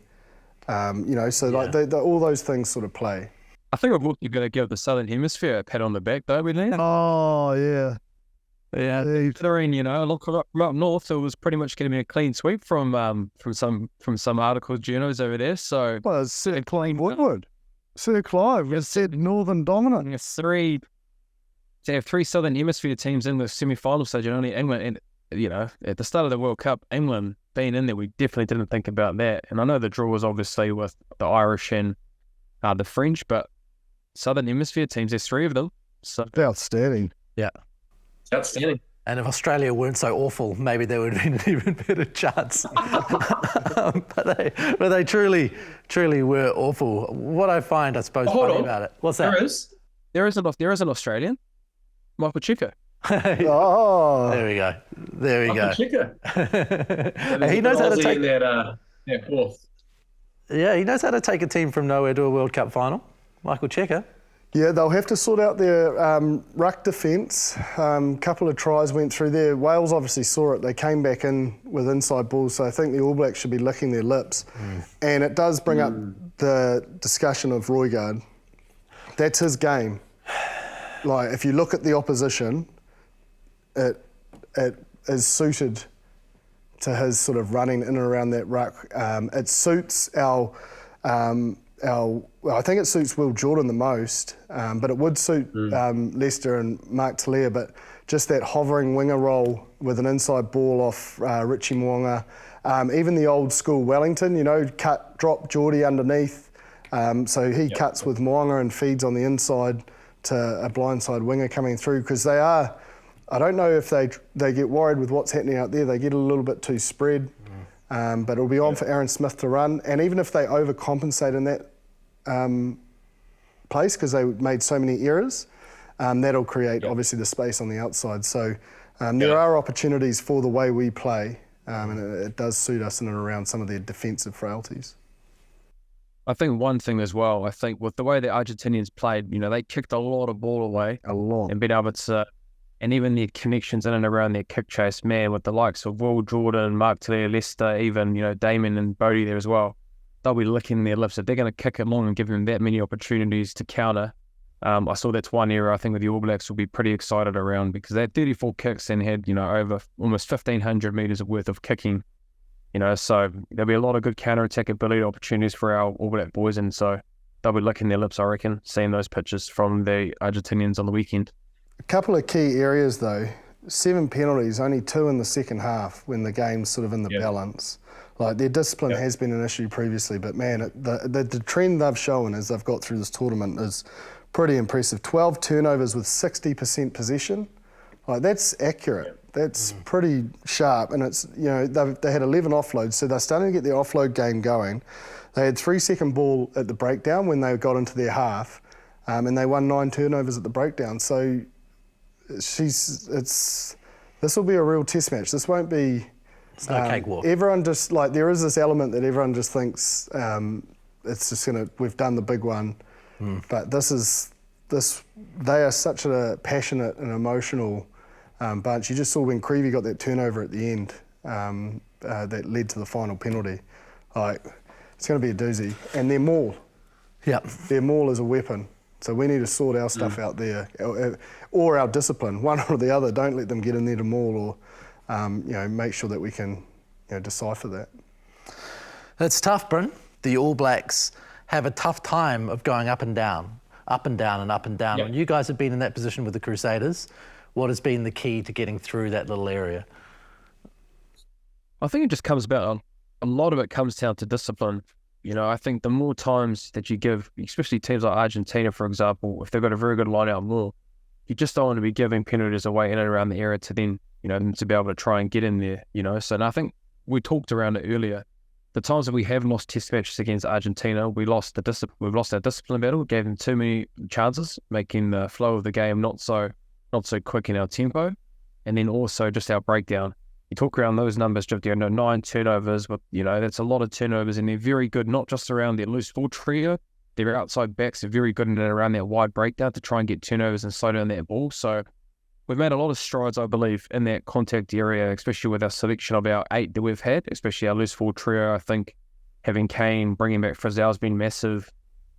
all those things sort of play. I think you're going to give the Southern Hemisphere a pat on the back, though, we need. Oh, yeah. Yeah, considering, look up north, it was pretty much getting a clean sweep from some articles, journals over there. So it's Sir Clean Woodward. Sir Clive has said Northern dominant. To have 3 Southern Hemisphere teams in the semi-final stage and only England, and at the start of the World Cup, England being in there, we definitely didn't think about that. And I know the draw was obviously with the Irish and the French, but Southern Hemisphere teams, there's 3 of them. So outstanding. Yeah. Outstanding. And if Australia weren't so awful, maybe there would have been an even better chance. but they truly were awful. What I find, I suppose, funny about it. What's that? There is an Australian, Michael Cheika. Oh, there we go. Michael Cheika. He knows how to take that fourth. Yeah, he knows how to take a team from nowhere to a World Cup final. Michael Cheika. Yeah, they'll have to sort out their ruck defence. Couple of tries went through there. Wales obviously saw it. They came back in with inside balls, so I think the All Blacks should be licking their lips. And it does bring up the discussion of Roygaard. That's his game. Like, if you look at the opposition, it is suited to his sort of running in and around that ruck. It suits I think it suits Will Jordan the most, but it would suit Leicester and Mark Talia, but just that hovering winger role with an inside ball off Richie Mo'unga. Even the old school Wellington, cut, drop Geordie underneath. So he cuts with Mo'unga and feeds on the inside to a blindside winger coming through, because they are I don't know if they get worried with what's happening out there. They get a little bit too spread, but it'll be on for Aaron Smith to run. And even if they overcompensate in that place because they made so many errors, that'll create obviously the space on the outside. So there are opportunities for the way we play, and it does suit us in and around some of their defensive frailties. I think one thing as well, I think with the way the Argentinians played, they kicked a lot of ball away. A lot. And been able to, and even their connections in and around their kick chase, man, with the likes of Will Jordan, Mark Taylor, Lester, even, Damon and Bodie there as well, they'll be licking their lips. If they're going to kick it long and give them that many opportunities to counter, I saw that's one area I think the All Blacks will be pretty excited around, because they had 34 kicks and had, over almost 1,500 metres worth of kicking. So there'll be a lot of good counter-attack ability opportunities for our All Black boys, and so they'll be licking their lips, I reckon, seeing those pictures from the Argentinians on the weekend. A couple of key areas though, 7 penalties, only 2 in the second half when the game's sort of in the balance. Like, their discipline has been an issue previously, but man, the trend they've shown as they've got through this tournament is pretty impressive. 12 turnovers with 60% possession. Like, that's accurate. That's pretty sharp, and it's, they had 11 offloads, so they're starting to get their offload game going. They had 3-second ball at the breakdown when they got into their half, and they won 9 turnovers at the breakdown. So this will be a real test match. This won't be. It's no cakewalk. Everyone just, there is this element that everyone just thinks it's just we've done the big one, but they are such a passionate and emotional bunch. You just saw when Creevy got that turnover at the end that led to the final penalty. It's going to be a doozy. And their maul. Yep. Their maul is a weapon. So we need to sort our stuff out there, or our discipline, one or the other. Don't let them get in there to maul, or make sure that we can decipher that. It's tough, Bryn. The All Blacks have a tough time of going up and down, up and down and up and down. Yep. And you guys have been in that position with the Crusaders. What has been the key to getting through that little area? I think it just comes about, a lot of it comes down to discipline. I think the more times that you give, especially teams like Argentina, for example, if they've got a very good line out more, you just don't want to be giving penalties away in and around the area to then, to be able to try and get in there, So, and I think we talked around it earlier. The times that we have lost test matches against Argentina, we've lost our discipline battle. We gave them too many chances, making the flow of the game not so quick in our tempo, and then also just our breakdown. You talk around those numbers, 9 turnovers, but that's a lot of turnovers, and they're very good, not just around their loose ball trio. Their outside backs are very good in and around that wide breakdown to try and get turnovers and slow down that ball. So we've made a lot of strides, I believe, in that contact area, especially with our selection of our 8 that we've had, especially our loose ball trio. I think having Kane, bringing back Frizzell has been massive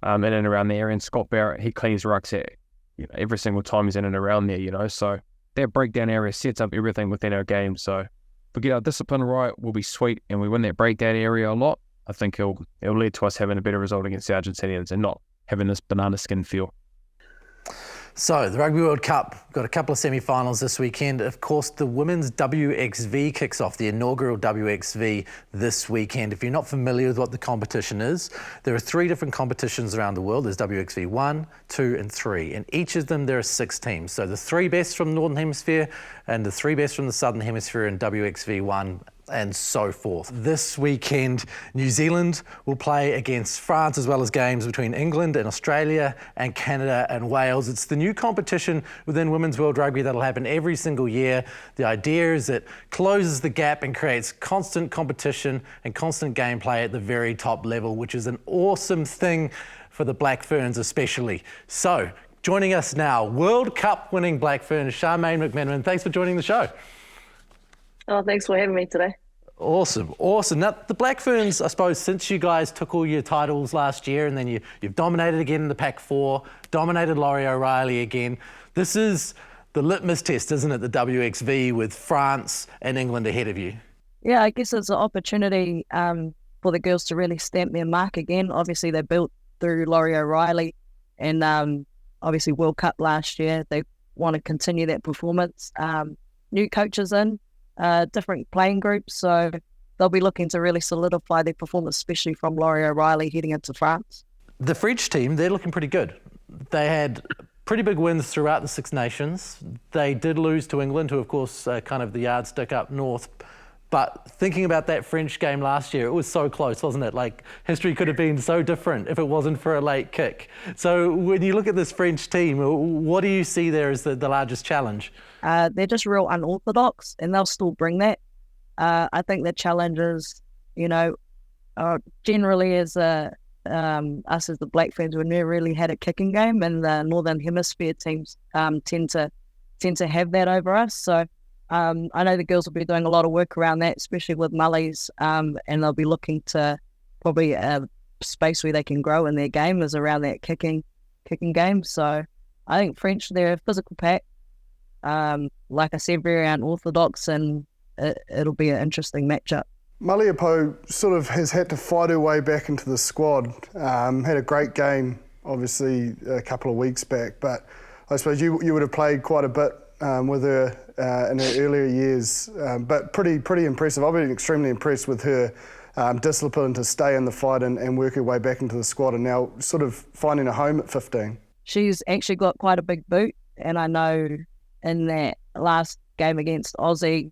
in and around the area, and Scott Barrett, he cleans rucks at every single time he's in and around there, So that breakdown area sets up everything within our game. So if we get our discipline right, we'll be sweet, and we win that breakdown area a lot. I think it'll lead to us having a better result against the Argentinians and not having this banana skin feel. So, the Rugby World Cup, got a couple of semi-finals this weekend. Of course, the women's WXV kicks off, the inaugural WXV this weekend. If you're not familiar with what the competition is, there are 3 different competitions around the world. There's WXV 1, 2 and 3. In each of them, there are 6 teams. So the 3 best from the Northern Hemisphere and the 3 best from the Southern Hemisphere in WXV 1 and so forth. This weekend, New Zealand will play against France, as well as games between England and Australia and Canada and Wales. It's the new competition within Women's World Rugby that'll happen every single year. The idea is it closes the gap and creates constant competition and constant gameplay at the very top level, which is an awesome thing for the Black Ferns especially. So, joining us now, World Cup winning Black Ferns, Charmaine McMenamin. Thanks for joining the show. Oh, thanks for having me today. Awesome. Now, the Black Ferns, I suppose, since you guys took all your titles last year and then you've dominated again in the Pac 4, dominated Laurie O'Reilly again, this is the litmus test, isn't it, the WXV, with France and England ahead of you? Yeah, I guess it's an opportunity for the girls to really stamp their mark again. Obviously, they built through Laurie O'Reilly and obviously World Cup last year. They want to continue that performance. New coaches in. Different playing groups, so they'll be looking to really solidify their performance, especially from Laurie O'Reilly heading into France. The French team, they're looking pretty good. They had pretty big wins throughout the Six Nations. They did lose to England, who of course kind of the yardstick up north. But thinking about that French game last year, it was so close, wasn't it? Like, history could have been so different if it wasn't for a late kick. So when you look at this French team, what do you see there as the largest challenge? They're just real unorthodox, and they'll still bring that. I think the challenge is, generally as us as the Black Ferns, we've never really had a kicking game, and the Northern Hemisphere teams tend to have that over us. So I know the girls will be doing a lot of work around that, especially with Mullies, and they'll be looking to probably a space where they can grow in their game is around that kicking game. So I think French, they're a physical pack. Like I said, very unorthodox, and it'll be an interesting matchup. Maliapo sort of has had to fight her way back into the squad. Had a great game, obviously, a couple of weeks back, but I suppose you would have played quite a bit with her in her earlier years, but pretty impressive. I've been extremely impressed with her discipline to stay in the fight and work her way back into the squad, and now sort of finding a home at 15. She's actually got quite a big boot, and I know in that last game against Aussie,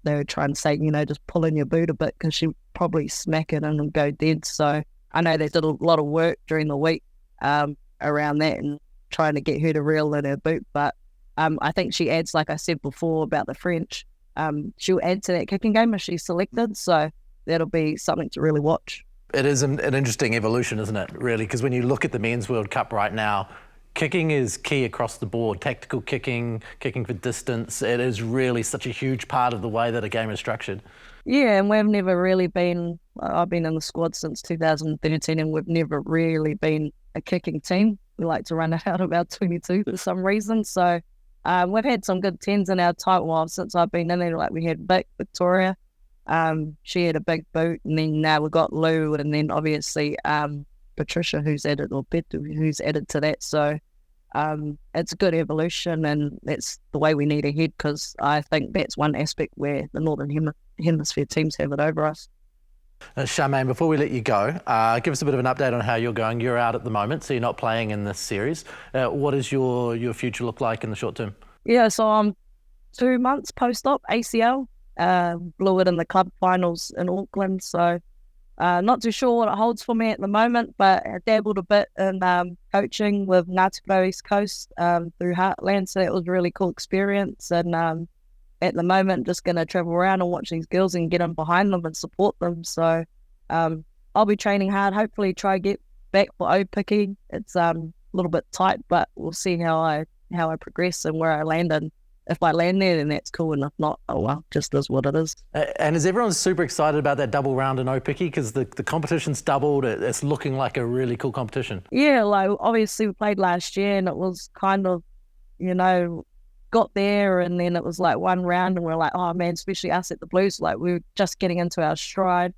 they were trying to say, just pull in your boot a bit because she'd probably smack it and go dead. So I know they did a lot of work during the week around that and trying to get her to reel in her boot. But I think she adds, like I said before about the French, she'll add to that kicking game if she's selected. So that'll be something to really watch. It is an interesting evolution, isn't it, really? Because when you look at the Men's World Cup right now, kicking is key across the board. Tactical kicking for distance. It is really such a huge part of the way that a game is structured. Yeah, and we've never really been, I've been in the squad since 2013, and we've never really been a kicking team. We like to run it out about 22 for some reason. So we've had some good 10s in our tight while since I've been in there. Like we had Victoria. She had a big boot, and then now we've got Lou, and then obviously Patricia who's added to that. So it's a good evolution, and that's the way we need to head, because I think that's one aspect where the Northern Hemisphere teams have it over us. Charmaine, before we let you go, give us a bit of an update on how you're going. You're out at the moment, so you're not playing in this series. What does your future look like in the short term? Yeah, so I'm 2 months post-op ACL. Blew it in the club finals in Auckland, so not too sure what it holds for me at the moment, but I dabbled a bit in coaching with Ngāti Porou East Coast through Heartland, so that was a really cool experience. And at the moment, just going to travel around and watch these girls and get in behind them and support them. So I'll be training hard, hopefully try to get back for O-picking. It's a little bit tight, but we'll see how I progress and where I land. And if I land there, then that's cool, and if not, oh well, just is what it is. And is everyone super excited about that double round in O-picky? Because the competition's doubled. It's looking like a really cool competition. Yeah, like obviously we played last year, and it was kind of, got there, and then it was like one round, and we're like, oh man, especially us at the Blues, like we were just getting into our stride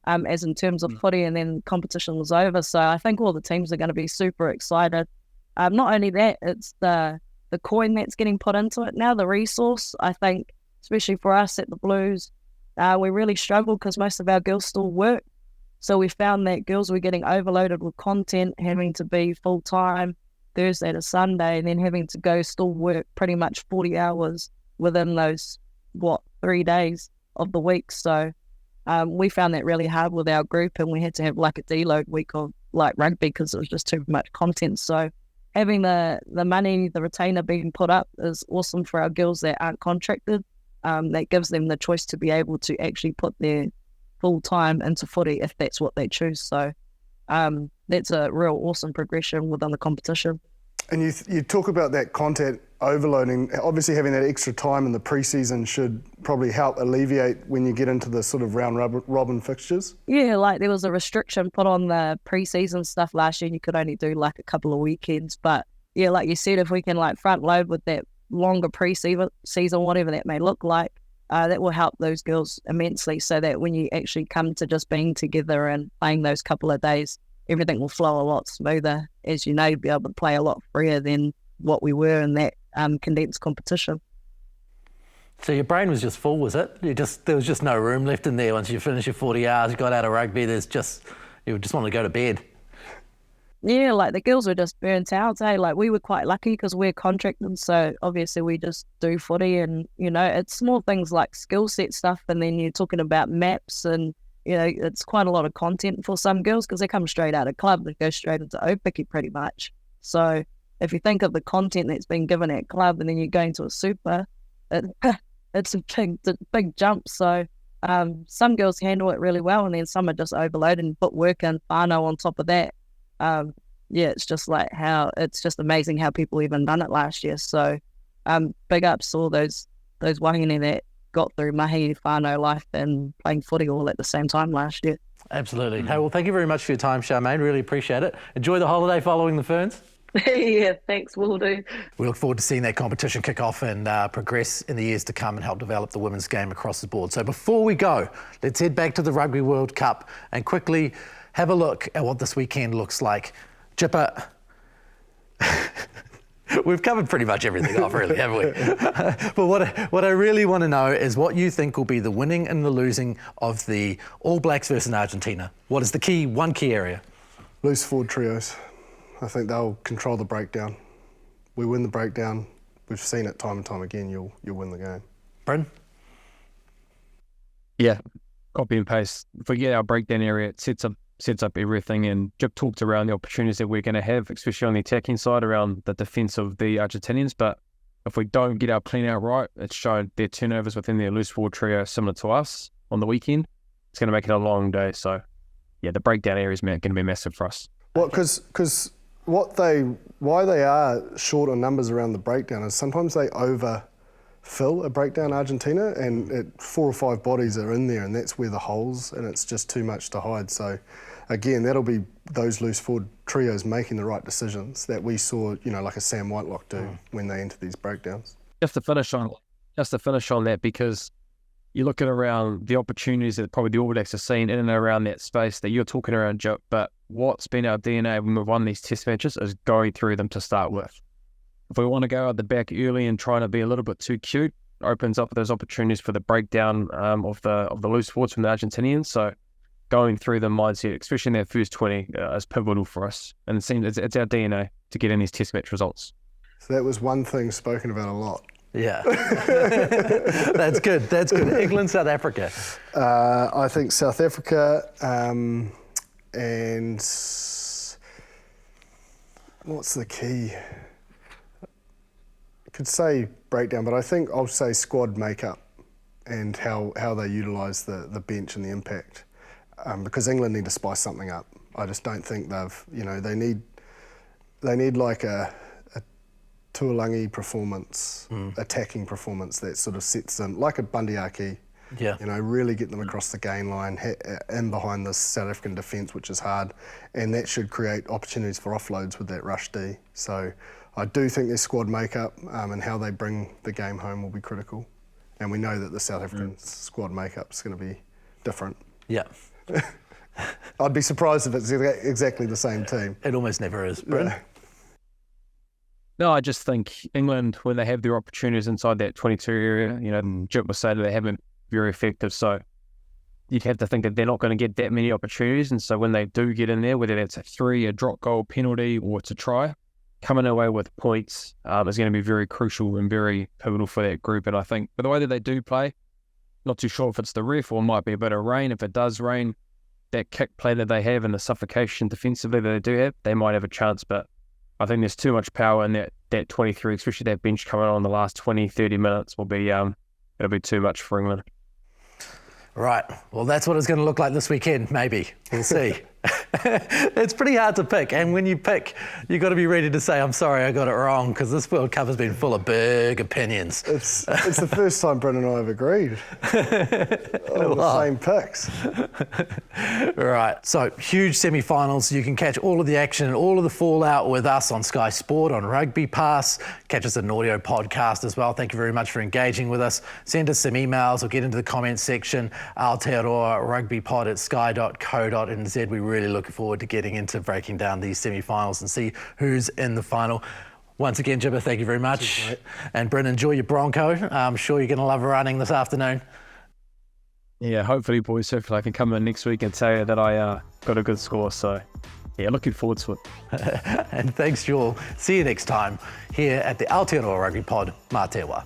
as in terms of footy, and then competition was over. So I think all the teams are going to be super excited. Not only that, it's the coin that's getting put into it now, the resource. I think, especially for us at the Blues, we really struggle because most of our girls still work. So we found that girls were getting overloaded with content, having to be full-time Thursday to Sunday, and then having to go still work pretty much 40 hours within those, 3 days of the week. So we found that really hard with our group, and we had to have like a deload week of like rugby because it was just too much content. So having the money, the retainer being put up is awesome for our girls that aren't contracted. That gives them the choice to be able to actually put their full time into footy if that's what they choose. So that's a real awesome progression within the competition. And you talk about that content overloading. Obviously having that extra time in the pre-season should probably help alleviate when you get into the sort of round robin fixtures. Yeah, like there was a restriction put on the pre-season stuff last year. You could only do like a couple of weekends. But yeah, like you said, if we can like front load with that longer pre-season, whatever that may look like, that will help those girls immensely, so that when you actually come to just being together and playing those couple of days, everything will flow a lot smoother. As you know, you'll be able to play a lot freer than what we were in that condensed competition. So your brain was just full, was it? There was just no room left in there once you finished your 40 hours, you got out of rugby, you just want to go to bed. yeah, like the girls were just burnt out, eh? Like we were quite lucky because we're contracted, so obviously we just do footy, and it's small things like skill set stuff, and then you're talking about maps, and it's quite a lot of content for some girls because they come straight out of club, they go straight into Opiki pretty much. So if you think of the content that's been given at club, and then you're going to a super, it's a big jump. So some girls handle it really well, and then some are just overloaded and put work and whānau on top of that. It's just like it's just amazing how people even done it last year. So big ups to all those wahine that got through mahi, whānau life and playing footy all at the same time last year. Absolutely. Hey, well, thank you very much for your time, Charmaine. Really appreciate it. Enjoy the holiday following the Ferns. Yeah, thanks, will do. We look forward to seeing that competition kick off and progress in the years to come and help develop the women's game across the board. So before we go, let's head back to the Rugby World Cup and quickly have a look at what this weekend looks like. Jipper, we've covered pretty much everything off, really, haven't we? But what I really want to know is what you think will be the winning and the losing of the All Blacks versus Argentina. What is the one key area? Loose forward trios. I think they'll control the breakdown. We win the breakdown. We've seen it time and time again. You'll win the game. Bryn? Yeah, copy and paste. If we get our breakdown area, it sets up everything. And Jip talked around the opportunities that we're going to have, especially on the attacking side around the defence of the Argentinians. But if we don't get our clean out right, it's shown their turnovers within their loose forward trio similar to us on the weekend. It's going to make it a long day. So, yeah, the breakdown area is going to be massive for us. Well, because why they are short on numbers around the breakdown is sometimes they overfill a breakdown Argentina, and 4 or 5 bodies are in there, and that's where the holes, and it's just too much to hide. So again, that'll be those loose forward trios making the right decisions that we saw, like a Sam Whitelock do when they enter these breakdowns. Just to finish on that, because you're looking around the opportunities that probably the All Blacks are seeing in and around that space that you're talking around, Joe, but what's been our DNA when we've won these test matches is going through them to start with. If we want to go out the back early and trying to be a little bit too cute, opens up those opportunities for the breakdown of the loose forwards from the Argentinians. So going through the mindset, especially in their first 20, is pivotal for us. And it seems it's our DNA to get in these test match results. So that was one thing spoken about a lot. Yeah. That's good. England, South Africa. I think South Africa and what's the key? I could say breakdown, but I think I'll say squad makeup and how they utilise the bench and the impact. Because England need to spice something up. I just don't think they need like a Tuolangi performance, attacking performance that sort of sets them, like a Bundyaki, really get them across the gain line, in behind the South African defence, which is hard, and that should create opportunities for offloads with that rush D. So I do think their squad makeup and how they bring the game home will be critical. And we know that the South African squad makeup is going to be different. Yeah. I'd be surprised if it's exactly the same team. It almost never is, Bryn. Yeah. No, I just think England, when they have their opportunities inside that 22 area, Jip was saying that they haven't been very effective. So you'd have to think that they're not going to get that many opportunities. And so when they do get in there, whether that's a 3, a drop goal, penalty, or it's a try, coming away with points is going to be very crucial and very pivotal for that group. And I think for the way that they do play, not too sure if it's the ref or it might be a bit of rain. If it does rain, that kick play that they have and the suffocation defensively that they do have, they might have a chance. But I think there's too much power in that 23, especially that bench coming on the last 20, 30 minutes will be, it'll be too much for England. Right. Well, that's what it's going to look like this weekend, maybe. We'll see. It's pretty hard to pick. And when you pick, you've got to be ready to say, I'm sorry, I got it wrong, because this World Cup has been full of big opinions. It's the first time Bryn and I have agreed on the same picks. Right. So, huge semi-finals. You can catch all of the action and all of the fallout with us on Sky Sport, on Rugby Pass. Catch us at an audio podcast as well. Thank you very much for engaging with us. Send us some emails or get into the comments section. Aotearoa Rugby Pod at sky.co.nz. We really look forward to getting into breaking down these semi-finals and see who's in the final. Once again, Jibber, thank you very much. Cheers, and Bryn, enjoy your Bronco. I'm sure you're going to love running this afternoon. Yeah, hopefully, boys, I can come in next week and tell you that I got a good score. So Yeah, looking forward to it. And thanks, you all. See you next time here at the Aotearoa Rugby Pod. Mā te wā.